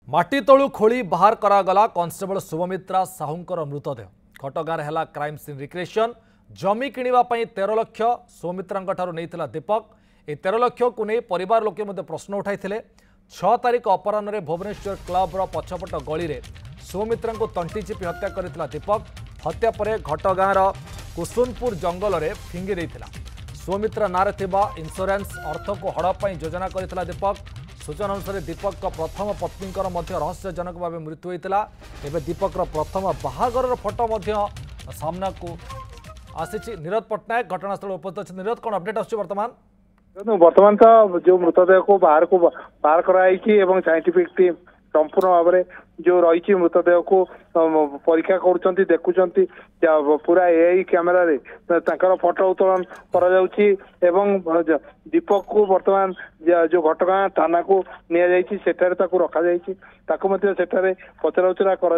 माटी तलु खोली बाहर करागला कॉन्स्टेबल शुभमित्रा साहूंकर मृतदेह घटगाँ है क्राइम सीन रिक्रिएशन जमी किणवा 13 लाख शुभमित्रा नहीं दीपक ए 13 लाख को नहीं परिवार लोके प्रश्न उठाई 6 तारिख अपराह भुवनेश्वर क्लब्र पछपट गली में शुभमित्रा को तंटी चिपी हत्या करथिला दीपक हत्या पर घटगाँ कुसुनपुर जंगल में फिंगी देथिला शुभमित्रा नारे इंश्योरेंस अर्थ को हड़प योजना करथिला दीपक सूचना अनुसार दीपक प्रथम पत्नी रहस्यजनक भाव मृत्यु होता है। दीपक प्रथम बाहागर फोटो सामना को आसी नीरज पट्टनायक घटनास्थल उपस्थित अच्छे। नीरज कौन अपडेट वर्तमान तो जो मृतदेह को बाहर कराई साइंटिफिक टीम संपूर्ण भाव में जो रही मृतदेह को परीक्षा कर देखुंट पूरा एआई कैमेरा रे फोटो उत्तोलन कर दीपक को वर्तमान जो घटगाँ थाना को रखा पचरा उचरा कर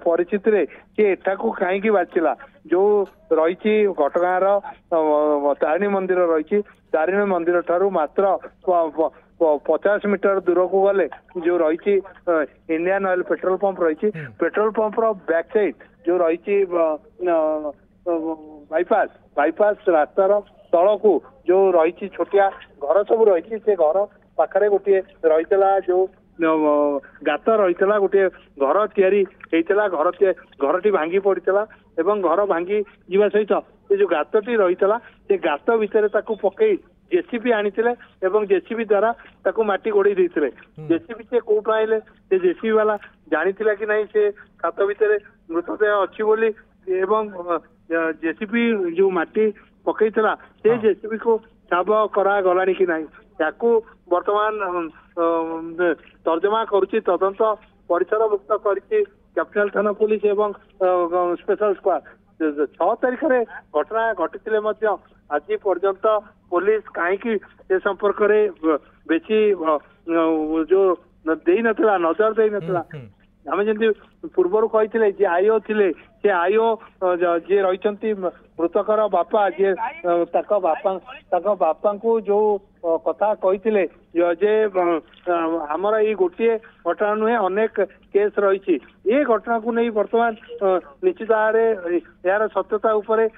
परिस्थिति रे कि एटा को कहीं बाचिला जो रही घटगाँ तारिणी मंदिर रही तारिणी मंदिर ठारू मात्र 50 मीटर दूर को गले जो रही इंडियन ऑयल पेट्रोल पंप रही पेट्रोल पंप बैक साइड जो रही बाईपास रास्तार तल को जो रही छोटिया घर सब रही से घर पाखे गोटे रही जो गात रही गोटे घर या घरटी भांगी पड़ता एवं घर भांगी जीवा सहित जो गातटी रही से गात भितर पकई जेसीबी आनीते एवं जेसीबी द्वारा ताकू माटी गोड़े देते जेसीबी से कौटू आइले से जेसीबी वाला जानी कि नहीं से गात भितर मृतदेह अच्छी बोली एवं जेसीबी जो माटी पकई से जेसीबी को ठाब करा गलानी कि नहीं याकू वर्तमान तर्जमा करुच्ची तदंत परिसर मुक्त करिछि कैपिटल थाना पुलिस एवं स्पेशल स्क्वाड 6 तारिख में घटना घटी आज पर्यंत पुलिस कहीं से संपर्क में बेसी जो दे नथिला नजर दे नथिला आम जमी पूर्वर कही जे आईओ थे से आईओ जे रही मृतकर बापा जे बापा को जो कथा कही जे आमर ये गोटे घटना नुहे अनेक केस रही ये घटना को नहीं वर्तमान निश्चित भाव यार सत्यता उपरे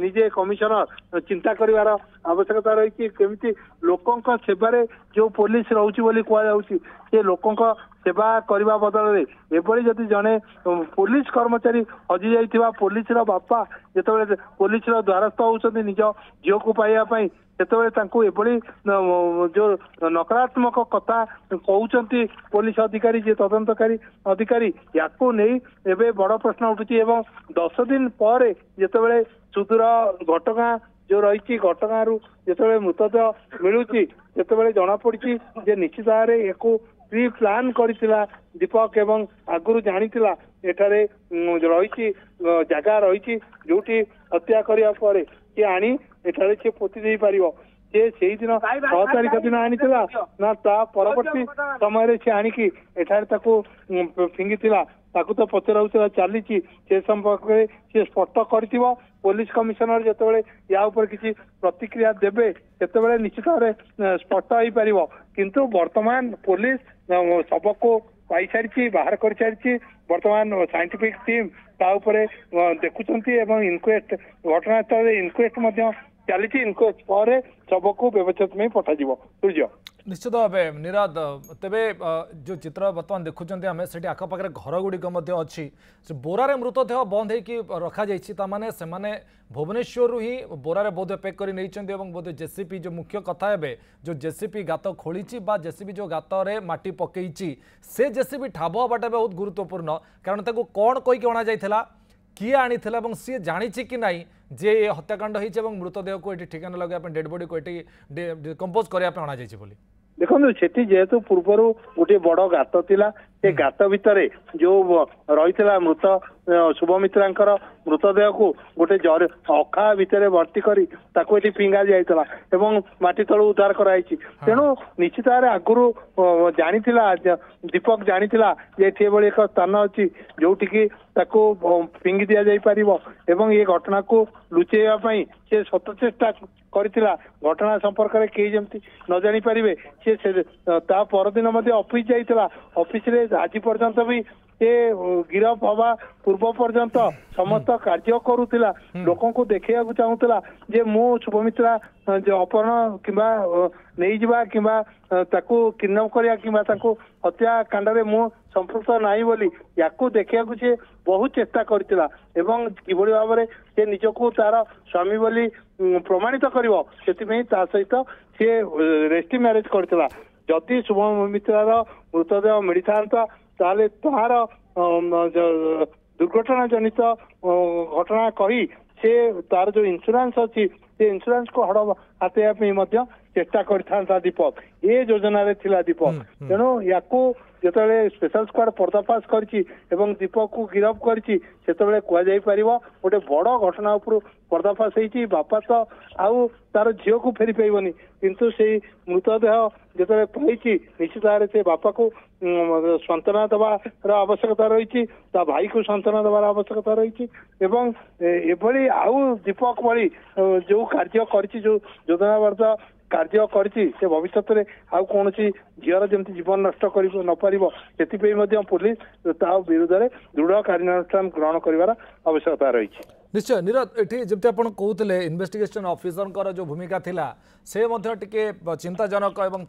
निजे कमिशनर चिंता करिवार आवश्यकता रही केमिति लोकों सेवारे जो पुलिस रोची बोली कहुच्छी से लोकों सेवा करने बदल में एभली जदि जड़े पुलिस कर्मचारी हजि जाइथिबा पुलिस बापा जिते पुलिस द्वारस्थ होती निज झील को पाइबापी से जो नकारात्मक कथा कहते पुलिस अधिकारी जे तदंतकारी अधिकारी या नहीं एवं बड़ प्रश्न उठुची 10 दिन पर जिते सुदूर घटगाँ जो रही घटगाँ जो मृतदेह मिलूची जिते जना पड़ी निश्चित भाव में प्री प्लान करथिला दीपक एवं आगुरी जानीला एठारे रही जगह रही जोटी हत्या करिया परे कि आनी एठारे से पोती दे पारिबो से दिन 6 तारिख दिन आनीला ना ता परवर्ती समय से आनिकी एठारे ताको फिंगी ताकू तो पचरा उचरा चली से संपर्क में सी स्पष्ट कर पुलिस कमिशनर जिते या किसी प्रतिक्रिया देवे से निश्चित भाव स्पष्ट हो पार किंतु वर्तमान पुलिस शव को पाई सारी बाहर कर सारी वर्तमान साइंटिफिक टीम देखुंट इनक्वेस्ट घटनास्थल इनक्वेस्ट चली इनक्वेस्ट पर शव को व्यवस्थित में पठाଯିव सूर्य निश्चित भाव नीरद तेरे जो चित्र बर्तमान देखुं आम से आखपाखे घर गुड़िक अच्छी बोरारे मृतदेह बंद हो रखा जाने से भुवनेश्वर ही बोरारे बोध पैक कर बोध जेसीपी जो मुख्य कथा है जो जेसीपी गात खोली जेसीपी जो गात माटी पकई से जेसीपी ठाब हवाटा बहुत गुरुत्वपूर्ण कारण कौन कहीकि अणा जाइथिला किए आनी सी जानी कि नहीं जे हत्याकांड हो मृतदेह को ये ठिकाना लगे डेड बॉडी को ये कंपोज करने अणा देखो से जेहेतु पूर्वर गोटे बड़ गात थिला से गात भितर जो रही मृत शुभमित्रांकर मृतदेह को गोटे अखा भितर भर्ती करी फिंगा जाइला एवं माटी तलू उद्धार कराई तेणु निश्चित भाव आगुरी जानी दीपक जानी एक स्थान अच्छी जोटिकी फिंगी दि जापर एवं ये घटना को लुचेवाई से सत चेष्टा करथिला घटना संपर्क में कई जमती न जानी पारे से ता परदिन ऑफिस जाइला ऑफिस रे आज पर्यंत भी से गिरफ हवा पूर्व पर्यंत समस्त कार्य करुला लोक को देखा चाहूला जे मु शुभमित्रा अपहरण किंबा नहीं जावा किंबा किडनैप करिया किंबा हत्या कांड मु संपृक्त नहीं बोली या देखा से बहुत चेष्टा करथिला एवं किभली भाव में से निजको तार स्वामी बोली प्रमाणित करिवो सेति ता सहित से रेस्टी मैरेज करथिला जदि शुभमित्रार मृतदेह मिली था ताले तार दुर्घटना जनित घटना कही से तार जो इंश्योरेंस अच्छी से इंश्योरेंस को हड़ हाथेवा चेष्टा करता दीपक ये योजना रे थिला दीपक तेणु या जिते स्पेशल स्क्वाड पर्दाफाश कर दीपक को गिरफ कर गोटे बड़ घटना उपर पर्दाफाश होती बापा तो आउ तार झील को फेरी पाइबनी किंतु से मृतदेह जिते पाई निश्चित भाव से बापा को सांत्वना देवार आवश्यकता रही भाई को सांत्वना देवार आवश्यकता रही एभली आउ दीपक भली जो कार्य कर योजनाबद्ध कार्य करछि से भविष्य में आउ कौन झीर जमी जीवन नष्ट कर न पार पुलिस विरुद्ध में दृढ़ कार्यानुष्ठान ग्रहण कर आवश्यकता रही निश्चय नीरज ये जमी आप कहते इन्वेस्टिगेशन ऑफिसर जो भूमिका थिला से टिके चिंताजनक एवं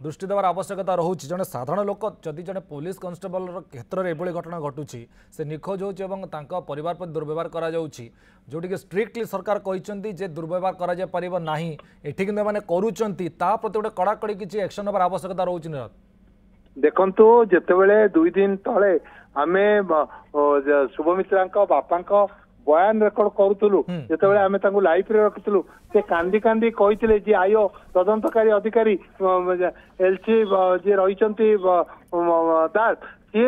दृष्टि देवार आवश्यकता रोचे जड़े साधारण लोक जदि जड़े पुलिस कन्स्टेबल क्षेत्र में यह घटना घटुची से निखोज हो परिवार पर दुर्व्यवहार करा जोटि स्ट्रिक्टली सरकार कहते जे दुर्व्यवहार करा परिबो नाही एठी किंतु माने करूचंती ता प्रति गोटे कड़ाकड़ी किसी एक्शन नबार आवश्यकता रोचे नीरज देखंतु जेतेबेले 2 दिन तले आमे शुभमित्रा बापा बयान रेकर्ड करूलु जिते आम लाइफ रे रखिलु से कांदी कांदी कहते जी आयो तदंतकारी अधिकारी एलसी जी रही दास सी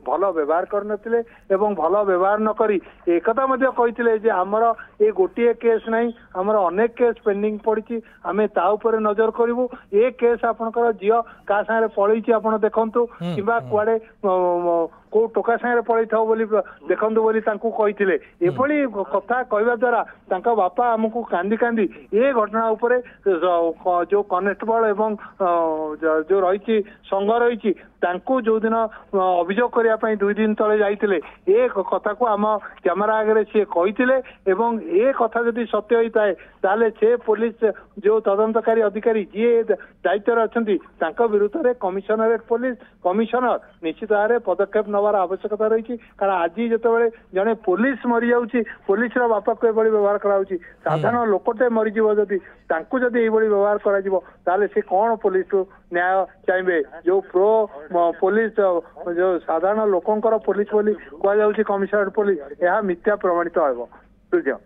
भल व्यवहार करनथिले एवं भल व्यवहार न करी एकता कहते आमर ये गोटे केस नहीं आमर अनेक केस पेंडिंग पड़ी आम ता ऊपर नजर करूँ ये केस आपंकर झील क्या सागे पलैची आप देखु कि कुआडे को टोका सागे पलि था बोली देखु बोली कहते एभली कथा कहवा द्वारा बापा आमको कांदी कांदी ये घटना उपर जो कनेस्टेबल एवं जो रही संघ रही जो दिन अभियोग करने 2 दिन तले जाइए ये कथा को आम कैमेरा आगे सी कहते एवं ये कथा जदि सत्य होता है ताले से पुलिस जो तदंतकारी अधिकारी जी दायित्व अच्छा विरुद्ध में कमिशनरेट पुलिस कमिशनर निश्चित भाव में पदक्षेप नवार आवश्यकता रही कारण आज जिते जड़े पुलिस मरी जाऊँगी पुलिस बापा को यह व्यवहार कराऊँ साधारण लोकटे मरीज जदि जदि ये व्यवहार कर कौन पुलिस को न्याय चाहिए जो प्रो पुलिस जो साधारण लोकंकर पुलिस बोली कहुच्छी कमिशनरेट पुलिस यह मिथ्या प्रमाणित हो सूर्य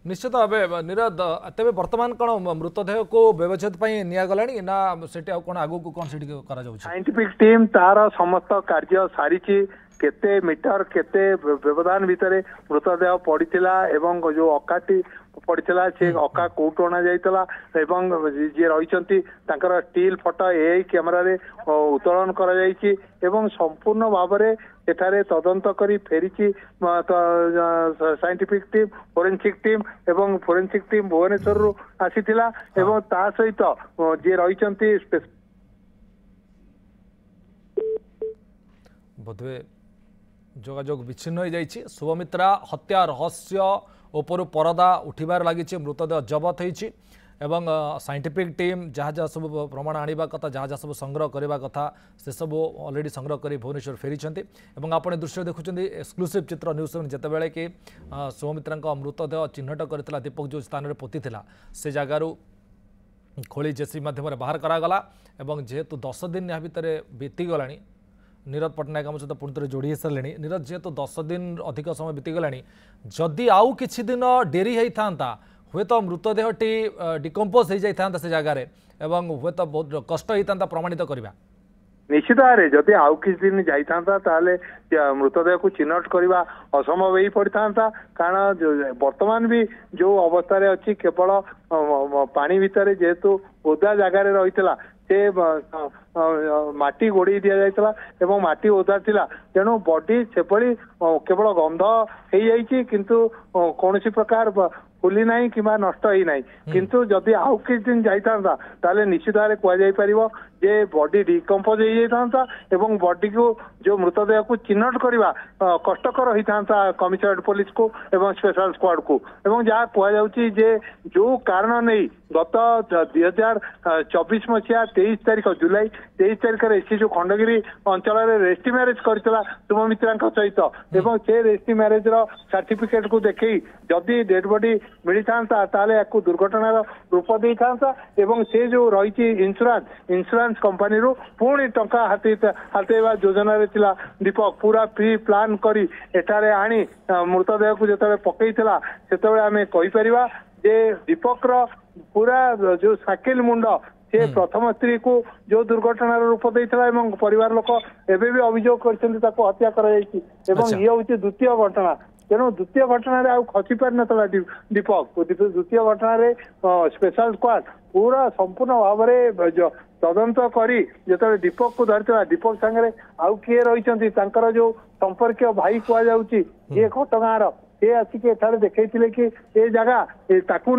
निश्चित भाव नीरज तेज बर्तमान कौन मृतदेह को व्यवच्छेद निगला ना से कौन आगू कौन से साइंटिफिक टीम तार समस्त कार्य सारी केते मीटर केते व्यवधान भितर मृतदेह पड़ीला एवं जो अकाटी पड़ीला से अका कौटु अणा जाइला जी रही स्टील फटो ए कैमेरा रे उत्तोलन करा जाइछि एवं संपूर्ण भाव में एठारे तदंत करी फेरी साइंटिफिक टीम फोरेंसिक टीम एवं फोरेंसिक टीम भुवनेश्वर रु आसीथिला एवं ता सहित जी रही बोधवे जोगाजोग विच्छिन्न हो जाइए शुभमित्रा हत्या रहस्य उपरु परदा उठिबार लगी मृतदेह जबत होइछि एवं साइंटिफिक टीम जहाँ जहाँ सब प्रमाण आनिबा कथा जहाँ जहाँ सब संग्रह करबा कथा से सब ऑलरेडी संग्रह कर भुवनेश्वर फेरी एवं आपण दृश्य देखुं एक्सक्लूसिव चित्र न्यूज जितेबाला कि शुभमित्रा मृतदेह चिन्हट करथिला दीपक जो स्थान में पोती से जगार खोली जेसीबी माध्यम बाहर करागला एवं जेहेतु 10 दिन या भितर बीतीगला नीरज पट्टनायक आम सहित पुणी थे जोड़ी सारे नीरज जेहेतु 10 दिन अधिक समय बीतीगला जदि आउ किछि दिन डेरी होता हुए तो मृतदेहटी डिकम्पोज हो जाता से जगार एवं हुए तो बहुत कष्ट होता प्रमाणित करवा निश्चित भाव में जदि आउ किछ दिन जाता मृतदेह को चिन्हट करने असंभव हो पड़ता कारण वर्तमान भी जो अवस्था अच्छी केवल पानी भितर जेहेतु ओदा जगार रही से माटी गोड़ी दि जाता माटी ओदा थिला तेणु बॉडी से केवल गंध हो जाइए किंतु कौन प्रकार फुली ना कि नष्ट ही ना किंतु जदि आउ किछ दिन जाता ताले निश्चित भाव कहुपर जे बॉडी डिकम्पोज हो जाता एवं बॉडी को जो मृतदेह को चिन्हट करवा कष्टकर होता कमिशनरेट पुलिस को एवं स्पेशल स्क्वाड को एवं जहाँ कहुच्छी जे जो कारण नहीं गत 2024 मसीहा 23 तारीख जुलाई 23 तारीख सी जो खंडगिरी अंचल रेस्टी मैरेज करता शुभमित्रा सहित एवं से रेस्टी मैरेज सर्टिफिकेट को देखी जदि डेड बॉडी मिलता ताले दुर्घटनार रूप दे था एवं से जो रही इंश्योरेंस कंपनी रू पुणी टंका हाथेवा योजना रे थिला दीपक पूरा प्री प्लान करी एठारे आनी मृतदेह को जो पकई से आम कहीपर जे दीपक पूरा जो साकिल मुंड से प्रथम स्त्री को जो दुर्घटनार रूप देता परिवार लोक एबे भी अभियोग कर हत्या कर ये हूँ द्वितीय घटना तेणु द्वितीय घटन आउ खसी पार ना दीपक द्वितीय घटन स्पेशल स्क्वाड पूरा संपूर्ण भाव में तदंत करी जो दीपक को धरता दीपक सांगे आउ किए रही जो संपर्क भाई कहुच्छी ये घटगाँर से आसिक एठार देखते कि ये जगह ताकू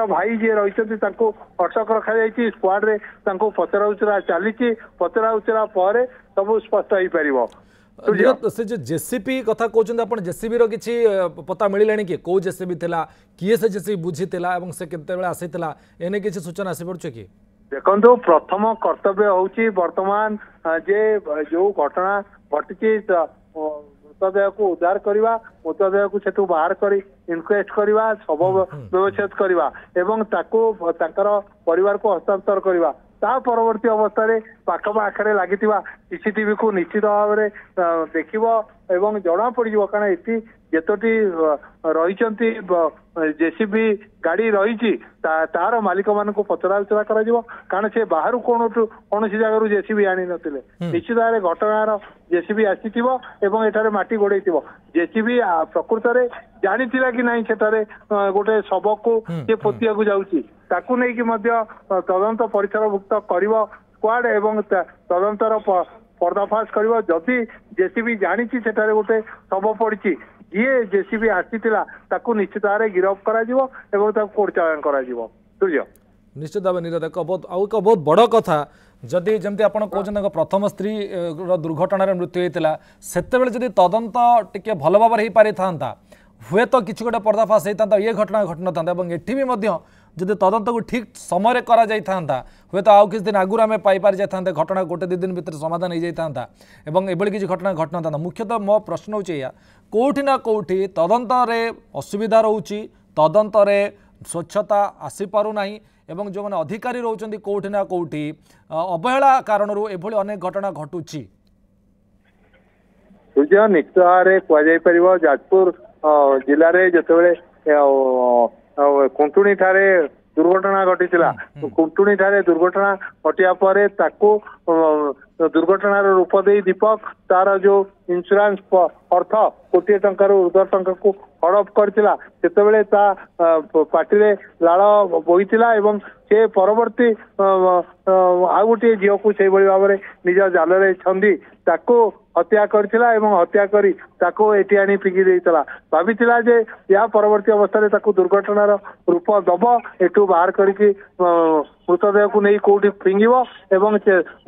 भाई जी रही अटक रखा जाइए स्क्वाड रे पचरा उचरा चली पचरा उचरा पर सब स्पष्ट हो पार से जो जेसीबी कथा कहते आप जेसीबी किसी पता मिलने कि कौ जेसीबी थिला किए से जेसीबी बुझीला से केते आसीला एने किसी सूचना आसी पड़छ कि देखो प्रथम कर्तव्य हूँ वर्तमान जे जो घटना घटी मृतदेह को उद्धार करवा मृतदेह को सेठू बाहर कर इनक्वेस्ट करवा शव व्यवच्छेद करवा एवं परिवार को हस्तांतर करवा ता परवर्ती अवस्था पाखपाखे लगी सीसीटीवी को निश्चित भाव में देखिब एवं जना पड़ कारण ये जेतोटी रही जेसीबी गाड़ी रही तार मालिक मान को पचरा उचरा कारण से बाहर कौन जगह जेसीबी आनी नथिले निश्चित भाव में घटनार जेसीबी आसीथिबो एठारे माटी गोड़े जेसीबी प्रकृत में जानी कि नहीं सेठारे गोटे शव को ये पोतिया को जाऊँगी ताकू नहीं कि तदंत परिसरभुक्त कर स्क्वाड एवं तदंतर पर्दाफाश कर जदि जेसीबी जानी सेठारे गोटे शव पड़ी ये जेसीबी आसीथिला ताकू निश्चित भाव में गिरफ करा जिवो एवं ताकू कोर्ट चालान करा जिवो सूर्य निश्चित भाव निरद एक बहुत बड़ कथा जदि जमती आप कहते प्रथम स्त्री दुर्घटन मृत्यु होता से तदंत टिके भल भाव हो पारि था हुए तो किसी गोटे पर्दाफाश होता ये घटना घटन था एटी भी जदि तदंत को ठीक समय करा हुए तो आउ किसी दिन आगुरी आम पाइपार जाते घटना गोटे 2 दिन भर समाधान हो जाता एभली किसी घटना घटना था मुख्यतः मो प्रश्न हूँ या कौटी ना कौटी तदंत असुविधा रोचे तदंत स्वच्छता आसीपारूना एवं जो मैंने अधिकारी रोचंदी कौटी ना कौटी अवहेला कारण एभली अनेक घटना घटुची सूर्य निश्चित भाव में कहुपर जाजपुर जिले में जिते कुंटुणी ठारे दुर्घटना घटी कुंटुणी ठारे दुर्घटना घटिया पर ताकू दुर्घटनार रूप दे दीपक तार जो इंश्योरेंस अर्थ कोटी टंकार ऊर्ध्व टंका को हड़प करथिला सेतेबेले ता पार्टी लाल बोईथिला एवं से परवर्ती आ गोटे झील को से भाव में निज जाल छंदी ताको हत्या करथिला एवं हत्या करी ताको एटी आनी फिकी देइतला भाबिथिला जे या परवर्ती अवस्था रे ताको दुर्घटनार रूप दब एटू बाहर करके मृतदेह को नहीं कौटी फिंगिब एवं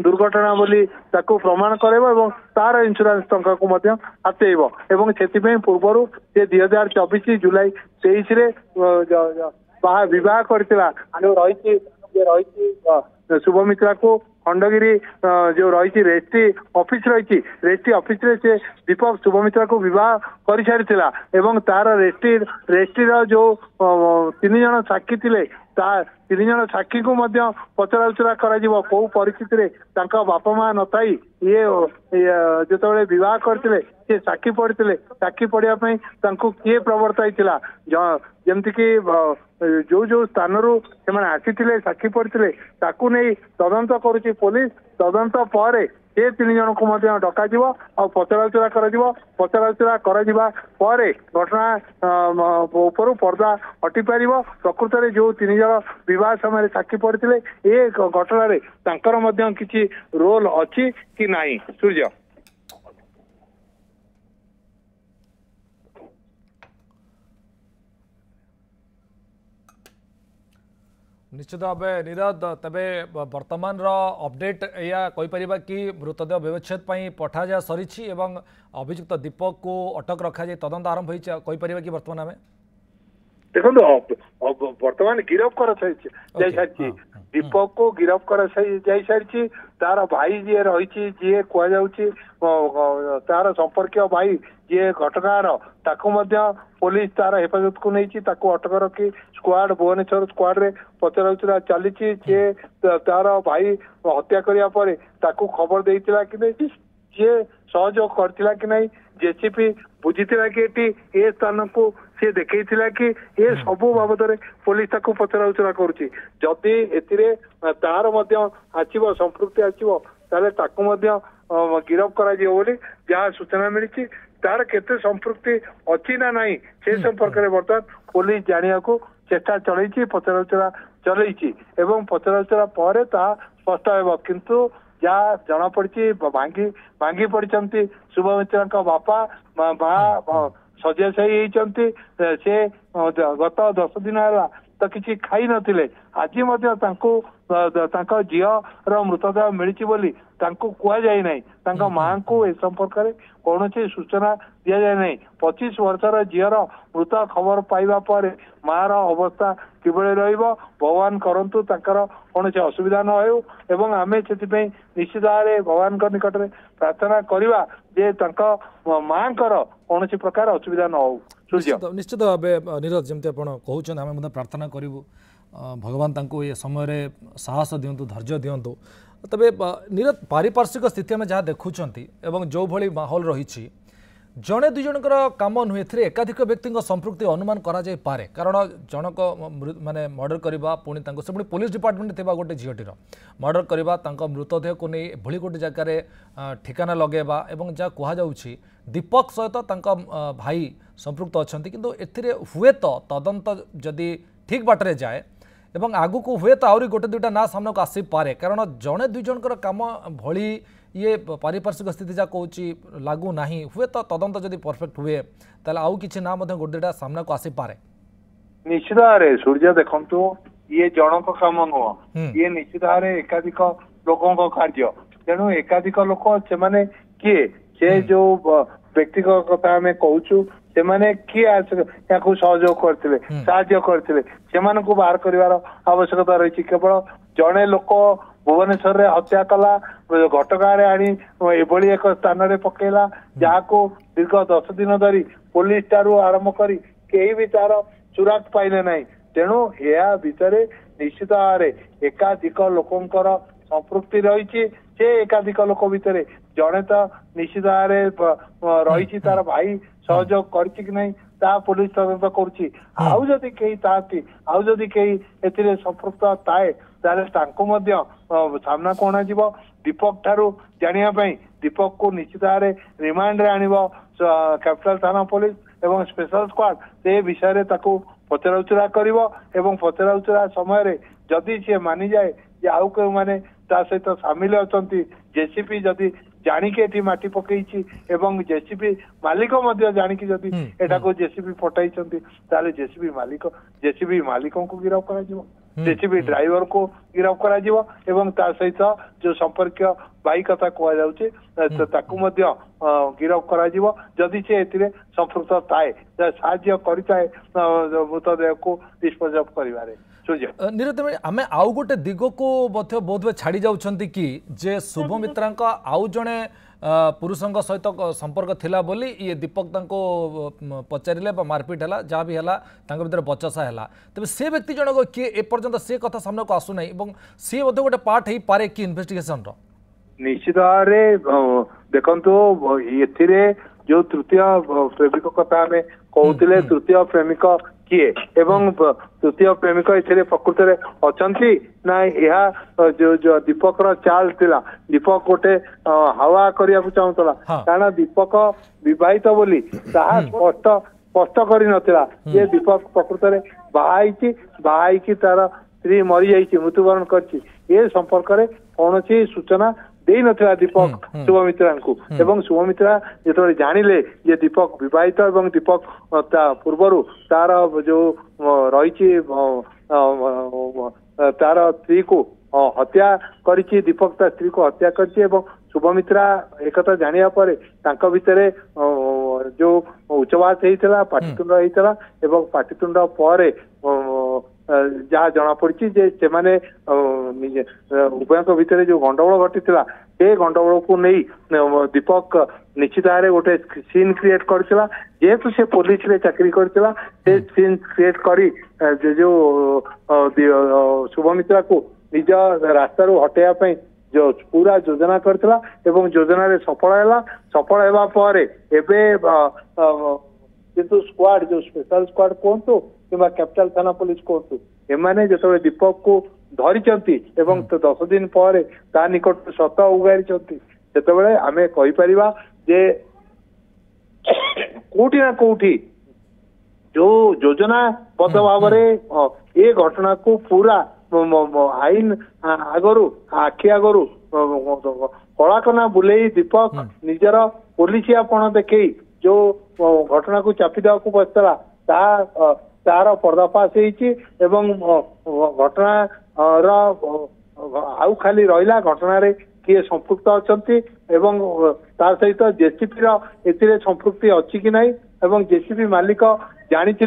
दुर्घटना बोली ताको प्रमाण करेब एवं तार इंश्योरेंस टंका को मध्य हातेइब एवं सेतिपई पूर्वरु से 2024 जुलाई 23 रे विवाह करथिला जो रही शुभमित्रा को खंडगिरी जो रही रेस्ट्री ऑफिस रे से दीपक शुभमित्रा को विवाह कर सारी एवं तार रेस्ट्री जो 3 जन साक्षी थिले ତିନି ଜଣ ସାକ୍ଷୀଙ୍କୁ ମଧ୍ୟ ପଚରାଉଚରା କରାଯିବ। କୋଉ ପରିସ୍ଥିତିରେ ତାଙ୍କ ବାପା ମା ନଥାଇ ଇଏ ଯେତେବେଳେ ବିବାହ କରିଥିଲେ ସେ ସାକ୍ଷୀ ପଡିଥିଲେ, ସାକ୍ଷୀ ପଡିବା ପାଇଁ ତାଙ୍କୁ କିଏ ପ୍ରବର୍ତ୍ତାଇଥିଲା, ଯେମିତିକି ଯୋଉ ଯୋଉ ସ୍ଥାନରୁ ସେମାନେ ଆସିଥିଲେ ସାକ୍ଷୀ ପଡିଥିଲେ ତାକୁ ନେଇ ତଦନ୍ତ କରୁଛି ପୋଲିସ। ତଦନ୍ତ ପରେ ସେ ତିନି ଜଣଙ୍କୁ ମଧ୍ୟ ଡକାଯିବ ଆଉ ପଚରାଉଚରା କରାଯିବ। ପଚରାଉଚରା କରାଯିବା ପରେ ଘଟଣା ଉପରୁ ପର୍ଦ୍ଦା ହଟିପାରିବ। ପ୍ରକୃତରେ ଯୋଉ ତିନି ଜଣ ବିବାହ ସମୟରେ ସାକ୍ଷୀ ପଡିଥିଲେ ଏ ଘଟଣାରେ ତାଙ୍କର ମଧ୍ୟ କିଛି ରୋଲ ଅଛି କି ନାହିଁ। ସୂର୍ଯ୍ୟ निश्चित भाव नीरद तेबे वर्तमान अपडेट या कहीपर कि मृतदेह व्यवच्छेद पठा जा सरी अभियुक्त दीपक को अटक रखा जाए तदंत आरंभ होपर कि वर्तमान आम देखो वर्तमान गिरफ कर सारी दीपक को गिरफ कर सारी तार भाई जी रही जी कह तार संपर्क भाई जी घटनार पुलिस तार हेफाजत को नहीं अटक रखी स्क्वाड भुवनेश्वर स्क्वाड रे पचराउचरा चली तार भाई हत्या करने खबर देता कि नहीं जी सहयोग करथिला कि नहीं जेसीपी बुझीला कि ए स्थान को सी देखा कि ये सबू बाबद पुलिस ताको पचराउचरा करुच्ची जदि एतिरे तार आसव संपृक्ति आसव ताले ताको गिरफ करा बोली जहाँ सूचना मिली तार केते संपृक्ति अच्छी ना नहीं से संपर्क में बर्तमान पुलिस जानिया को चेष्टा चलई पचराउचरा चलई एवं पचराउचरा पर स्पष्ट हो किंतु जहाँ जना पड़ी भांगी पड़ी शुभमित्रा बापा माँ शज्याशायी से गत 10 दिन है तो किसी खाई नथिले आज झीर मृतदेह मिली बोली कहुई ना माँ को ए संपर्क में कौन सूचना दि जाए ना 25 वर्षर झीर मृत खबर पाइबा पर माँ अवस्था किभली भगवान करंतु कौन असुविधा न हो एवं आमे से निश्चित भाव भगवान निकट में प्रार्थना करवा जे माँ कौन प्रकार असुविधा न हो। निश्चित भाव नीरज जमी कहते आम प्रार्थना करूँ भगवान ये समय साहस दिंतु धैर्य दिंतु तबे नीरज पारिपार्श्विक स्थिति में जहाँ देखुं जो भली माहौल रही जड़े दुई जनकर काम नुहे थे एकाधिक व्यक्ति संपृक्ति अनुमान करारे कारण जनक माने मर्डर करवा पुणी से पुणी पुलिस डिपार्टमेंट थी गोटे झीटीर मर्डर करवा मृतदेह को नहीं एभली गोटे जगार ठिकाना लगेवा और जहाँ कहुच्छी दीपक सहित भाई संपृक्त अच्छा किंतु एथिरे हुए तो तदंत जदि ठीक बाटरे जाए एवं आगु को हुए तो आहरी गोटे दुईटा ना सामना को आसीपे कारण जड़े दुई जनकर काम भली ये पारिपार्श्विक स्थिति जहाँ कौन लागू ना हुए तो तदंत जदि परफेक्ट हुए ताले आउ किछि ना गोटे दुईटा सामना को आसीपे निश्चित भाव सूर्य देखु ये जनक काम नुह ये निश्चित भाव एकाधिक लोकों कार्य तेणु एकाधिक लोक से किए से जो व्यक्तिगत कथा आम कहूँ से किए सहयोग करते बाहर कर आवश्यकता रही केवल जड़े लोक भुवनेश्वर रे हत्या कला घटगाँ आनी एभली एक स्थान रे पकेला जहाँ को दीर्घ 10 दिन धरी पुलिस टारू आरंभ करी कहीं भी तार सुराग पाइले ना तेणु या भितर निश्चित भाव एकाधिक लोकंकर संपृक्ति रही से एकाधिक लोक भितर जड़े तो निश्चित भाव रही तार भाई सहयोग करछि कि नहीं ता पुलिस तदंत करुच्ची आउ जदि कहीं आउ जदि कहीं एथिरे संपृक्त थाए ताले तांको मध्य सामना को अणाजिबो दीपक ठारू जानिया पई दीपक को निश्चित भाव रिमांड रे आनिबो कैपिटल थाना पुलिस एवं स्पेशल स्क्वाड से विषय रे ताको पचराउचरा करिवो एवं पचराउचरा समय रे जदि से मानि जाए जे आउ के माने ता सहित सामिल अछंती जेसीपी जदि जानिके माटी पकईची एवं जेसीबी मालिक जानिकी जदि एटा को जेसीबी पठाई ताले जेसीबी मालिकों को गिरफ्त करा जेसीबी ड्राइवर को गिरफ्त करा एवं ता सहित जो संपर्क भाई कथा कह जाउची गिरफ्त करा जदि से एथिरे संपृक्त थाए साहाय्य करिताए मृतदेह को डिस्पोज ऑफ करिवारे। निरत आम आउ गोटे दिग को बोध छाड़ी जाउछंती कि जे शुभमित्रा आउ जड़े पुरुषों सहित संपर्क थिला बोली ये दीपक पचारे मारपिट है जहाँ भी है भर बचसा है तेज से व्यक्ति जनक किए एपर्यंत से कथा सामने को आसुना सी गोटे पार्ट हो पारे कि इन्वेस्टिगेशन निश्चित भाव देखो ये जो तृतीय प्रेमिक कथा आम कहते तृतीय प्रेमिक किए एवं तृतीय प्रेमिक ए प्रकृत में अच्छा ना यह जो दीपक चाल थिला दीपक गोटे हावा करने को चाहूला कारण दीपक विवाहित बोली स्पष्ट कर नथिला ये दीपक प्रकृत में बाहाई तार स्त्री मरी जाइए मृत्युवरण कर संपर्क में कौन सूचना दे नथिला दीपक शुभमित्रा को एवं शुभमित्रा जो जानिले ये दीपक विवाहित एवं दीपक पूर्वर तार जो रही तार स्त्री को हत्या करिछि दीपक ता स्त्री को हत्या करिछि एवं शुभमित्रा एक जानिया पर तांका भितरे जो उच्चवास होता पाटितुंड होता एवं पाटितुंड पर जहाँ जना पड़ी जे से माने उभय भितर जो गंडगोल घटी से गंडगोल को नहीं दीपक निश्चित भाव गोटे सीन क्रिएट करथिला जेहेतु से पुलिस रे चाकरी करथिला से सीन क्रिएट करी जो शुभमित्रा को निज रास्ता रू हटेया जो पूरा योजना करथिला एवं योजना रे सफल हेबा पर एबे किंतु स्क्वाड जो स्पेशल स्क्वाड कहतु कि कैपिटल थाना पुलिस कहतु एमाने जो दीपक को धरी एवं 10 दिन पर ता निकट सत उगारी से आम कहीपर जे कोठी ना कोठी जो योजनाबद्ध भाव ये घटना को पूरा आईन आगरू आखि आगरू कलाकना बुले दीपक निजर पुलिसियापण देखई जो घटना को चापी देवा को बसला तार पर्दाफाश एवं घटना आउ खाली रहा घटना रे किए संपुक्त अच्छा एवं तार सहित जेसीपी संपुक्ति अच्छी कि नहीं एवं जेसीपी मालिक जानी कि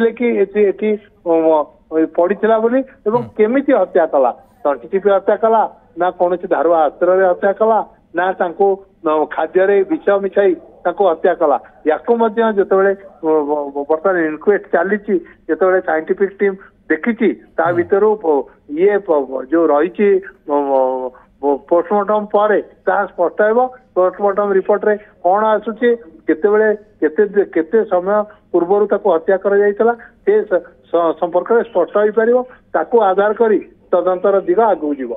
पड़ा बोली एवं केमिति हत्या कला तंटी चिपी हत्या कला ना कौन धारुआ अस्त्र हत्या कला ना खाद्य विष मिसाई हत्या कला या बर्तमान इनक्वेस्ट चली जो साइंटिफिक टीम देखी ता भीतर ये जो रही पोस्टमार्टम पर स्पष्ट हो पोस्टमार्टम रिपोर्ट रे कौन आसूची केते समय पूर्व हत्या कर संपर्क में स्पष्ट हो पार आधार करी तदंतर दिग आगू जीव।